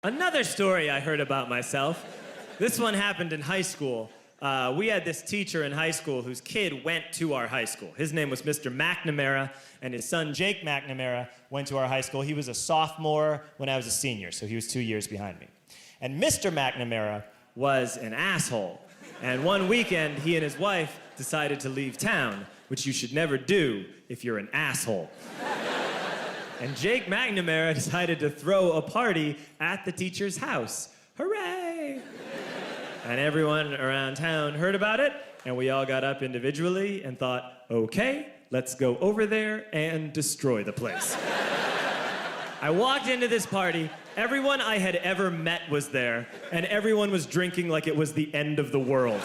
Another story I heard about myself. This one happened in high school. We had this teacher in high school whose kid went to our high school. His name was Mr. McNamara, and his son Jake McNamara went to our high school. He was a sophomore when I was a senior, so he was 2 years behind me. And Mr. McNamara was an asshole. And one weekend, he and his wife decided to leave town, which you should never do if you're an asshole. And Jake McNamara decided to throw a party at the teacher's house. Hooray! And everyone around town heard about it, and we all got up individually and thought, okay, let's go over there and destroy the place. I walked into this party, everyone I had ever met was there, and everyone was drinking like it was the end of the world.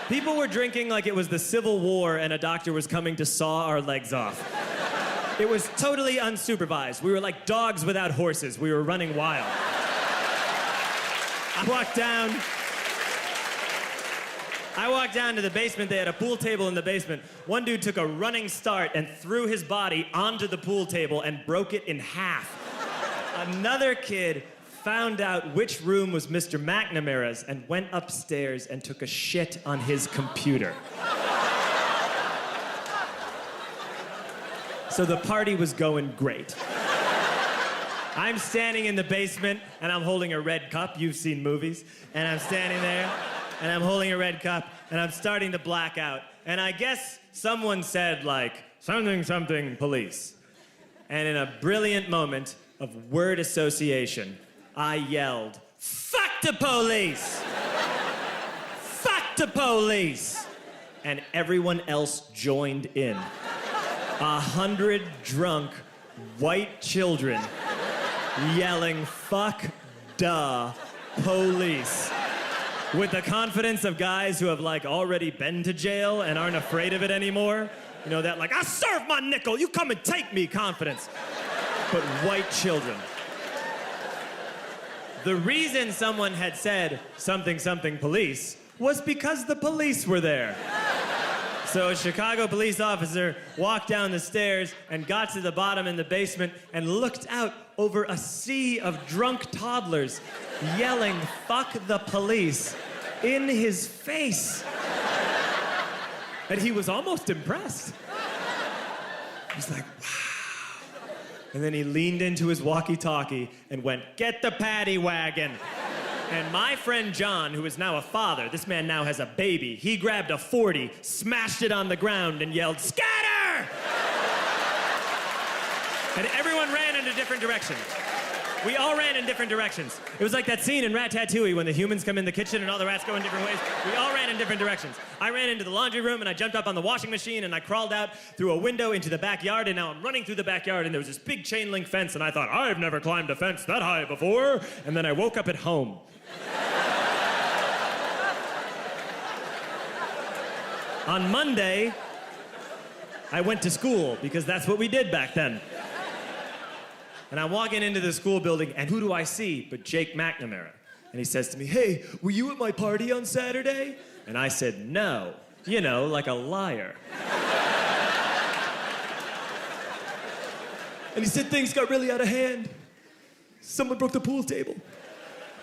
People were drinking like it was the Civil War and a doctor was coming to saw our legs off. It was totally unsupervised. We were like dogs without horses. We were running wild. I walked down to the basement. They had a pool table in the basement. One dude took a running start and threw his body onto the pool table and broke it in half. Another kid found out which room was Mr. McNamara's and went upstairs and took a shit on his computer. So the party was going great. I'm standing in the basement and I'm holding a red cup. You've seen movies. And I'm standing there and I'm holding a red cup and I'm starting to black out. And I guess someone said like, something, something, police. And in a brilliant moment of word association, I yelled, fuck the police! Fuck the police! And everyone else joined in. 100 drunk white children yelling, fuck the police. With the confidence of guys who have like already been to jail and aren't afraid of it anymore. You know, that like, I serve my nickel, you come and take me confidence. But white children. The reason someone had said something, something, police was because the police were there. So a Chicago police officer walked down the stairs and got to the bottom in the basement and looked out over a sea of drunk toddlers yelling, fuck the police, in his face. And he was almost impressed. He was like, wow. And then he leaned into his walkie-talkie and went, get the paddy wagon. And my friend John, who is now a father, this man now has a baby, he grabbed a 40, smashed it on the ground, and yelled, scatter! And everyone ran in a different direction. We all ran in different directions. It was like that scene in Ratatouille when the humans come in the kitchen and all the rats go in different ways. We all ran in different directions. I ran into the laundry room and I jumped up on the washing machine and I crawled out through a window into the backyard, and now I'm running through the backyard and there was this big chain link fence and I thought, I've never climbed a fence that high before. And then I woke up at home. On Monday, I went to school because that's what we did back then. And I'm walking into the school building, and who do I see but Jake McNamara? And he says to me, hey, were you at my party on Saturday? And I said, no. You know, like a liar. And he said things got really out of hand. Someone broke the pool table.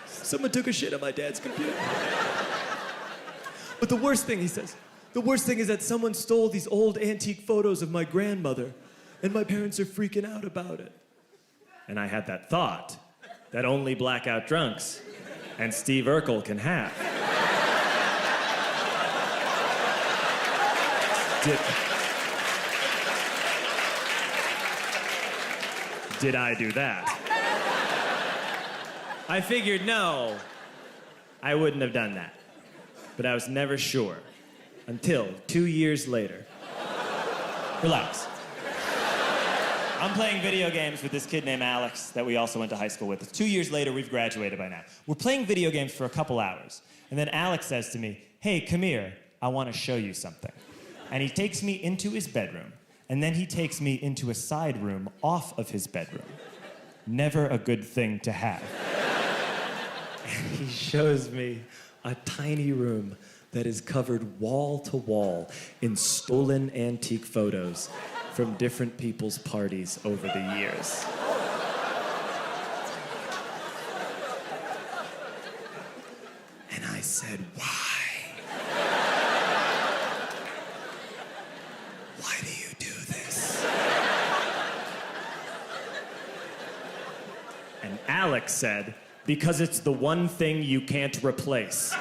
Someone took a shit on my dad's computer. But the worst thing, he says, the worst thing is that someone stole these old antique photos of my grandmother, and my parents are freaking out about it. And I had that thought that only blackout drunks and Steve Urkel can have. Did I do that? I figured, no, I wouldn't have done that. But I was never sure until 2 years later. Relax. I'm playing video games with this kid named Alex that we also went to high school with. 2 years later, we've graduated by now. We're playing video games for a couple hours. And then Alex says to me, hey, come here, I want to show you something. And he takes me into his bedroom, and then he takes me into a side room off of his bedroom. Never a good thing to have. And he shows me a tiny room that is covered wall to wall in stolen antique photos from different people's parties over the years. said, why? Why do you do this? And Alex said, because it's the one thing you can't replace.